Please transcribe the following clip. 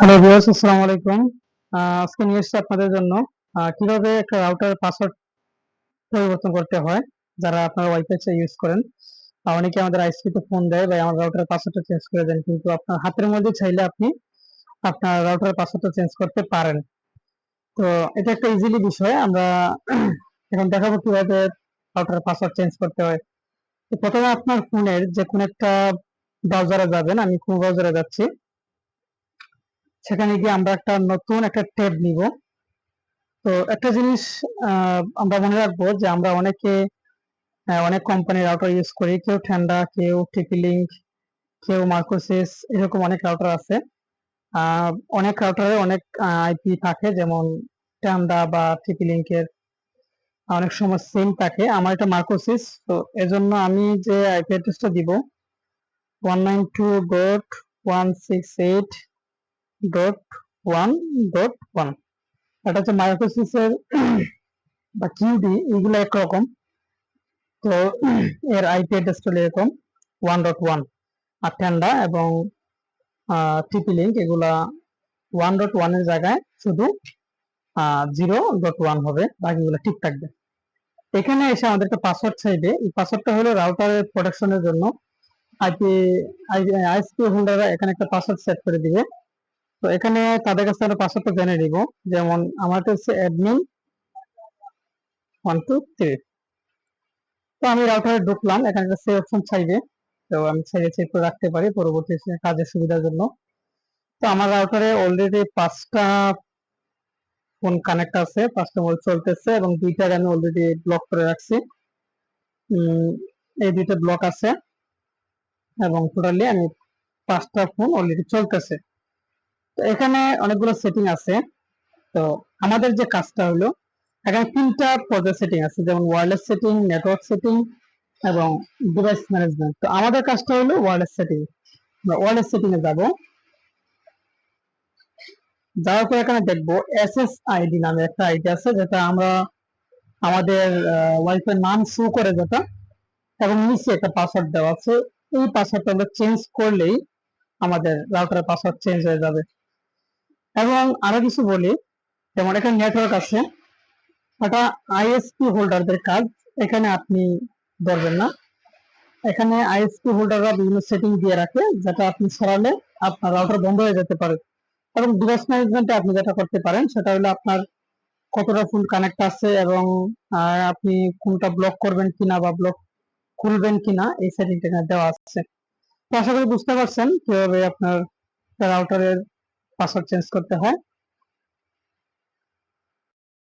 Hello viewers, আসসালামু আলাইকুম। আজকে নিয়ে এসেছি আপনাদের জন্য কিভাবে একটা রাউটার পাসওয়ার্ড পরিবর্তন করতে হয় যারা আপনারা ওয়াইফাই ইউজ করেন। অনেকে আমাদের আইএসপি তে ফোন দেয় বা আমার রাউটার পাসওয়ার্ডটা চেঞ্জ করে দেন, কিন্তু আপনার হাতের মধ্যে চাইলে আপনি আপনার রাউটার পাসওয়ার্ডটা চেঞ্জ করতে পারেন। তো এটা একটা ইজিলি বিষয়। আমরা এখন দেখাবো কিভাবে রাউটার পাসওয়ার্ড চেঞ্জ করতে হয়। তো প্রথমে আপনার ফোনের যে কোনো একটা ব্রাউজারে যাবেন। আমি কোন ব্রাউজারে যাচ্ছি, সেখানে গিয়ে আমরা নতুন একটা ট্যাব নিব। তো একটা জিনিস আমরা মনে রাখবো যে আমরা অনেক কোম্পানির রাউটার ইউজ করি। কেউ ঠান্ডা, কেউ টিপি লিঙ্ক, কেউ মার্কোসিস, এরকম অনেক রাউটার আছে। আহ, অনেক রাউটারে অনেক আইপি থাকে, যেমন ঠান্ডা বা টিপি লিঙ্কের অনেক সময় সেম থাকে। আমার এটা মার্কোসিস, তো এজন্য আমি যে আইপি অ্যাড্রেসটা দিব 192.168.1.1, এটা হচ্ছে মার্কোসিসের বা কিউডি, এগুলো একরকম। তো এর আইপি অ্যাড্রেস চলে এরকম 1.1। আর ঠান্ডা এবং টিপি লিঙ্ক এগুলা 1.1 এর জায়গায় শুধু 0.1 হবে, বাকিগুলো ঠিক থাকবে। এখানে এসে আমাদের একটা পাসওয়ার্ড চাইবে। এই পাসওয়ার্ডটা হলো রাউটারের প্রোটেকশনের জন্য। আইপি আইএসপি হোল্ডাররা এখানে একটা পাসওয়ার্ড সেট করে দিবে। তো এখানে তাদের কাছে আমরা পাসওয়ার্ডটা জেনে নিব। যেমন আমারটা হচ্ছে অ্যাডমিন 123। তো আমি রাউটারে ঢুকলাম, এখানে একটা সেভ অপশন চাইবে। তো আমি ছেড়ে চেক করে রাখতে পারি পরবর্তী কাজের সুবিধার জন্য। তো আমার রাউটারে অলরেডি 5টা ফোন কানেক্ট আছে, 5টা মোবাইল চলতেছে এবং দুইটার আমি অলরেডি ব্লক করে রাখছি। এই দুইটা ব্লক আছে এবং টোটালি আমি 5টা ফোন অলরেডি চলতেছে। তো এখানে অনেকগুলো সেটিং আছে। তো আমাদের যে কাজটা হলো, এখানে 3টা পর্যায়ে সেটিং আছে, যেমন ওয়্যারলেস সেটিং, নেটওয়ার্ক সেটিং এবং ডিভাইস ম্যানেজমেন্ট। তো আমাদের কাজটা হলো ওয়্যারলেস সেটিং। ওয়্যারলেস সেটিং এ যাব। যাওয়ার পর এখানে দেখবো SSID নামে একটা আইডি আছে, যেটা আমরা আমাদের ওয়াইফাই নাম শো করে, যেটা এবং নিচে একটা পাসওয়ার্ড দেওয়া আছে। এই পাসওয়ার্ডটা আমরা চেঞ্জ করলেই আমাদের রাউটারের পাসওয়ার্ড চেঞ্জ হয়ে যাবে। এবং আরো কিছু বলি, যেমন এখানে নেটওয়ার্ক আছে, এটা আইএসপি হোল্ডারদের কাজ, এখানে আপনি ধরবেন না। এখানে আইএসপি হোল্ডাররা বিভিন্ন সেটিং দিয়ে রাখে, যেটা আপনি সরালে আপনার রাউটার বন্ধ হয়ে যেতে পারে। এবং ডিভাইস ম্যানেজমেন্টে আপনি যেটা করতে পারেন সেটা হলো আপনার কতটা ফোন কানেক্ট আছে এবং আপনি কোনটা ব্লক করবেন কিনা বা ব্লক খুলবেন কিনা, এই সেটিংটা এখানে দেওয়া আছে। তো আশা করি বুঝতে পারছেন কিভাবে আপনার রাউটারের পাসওয়ার্ড চেঞ্জ করতে হয়।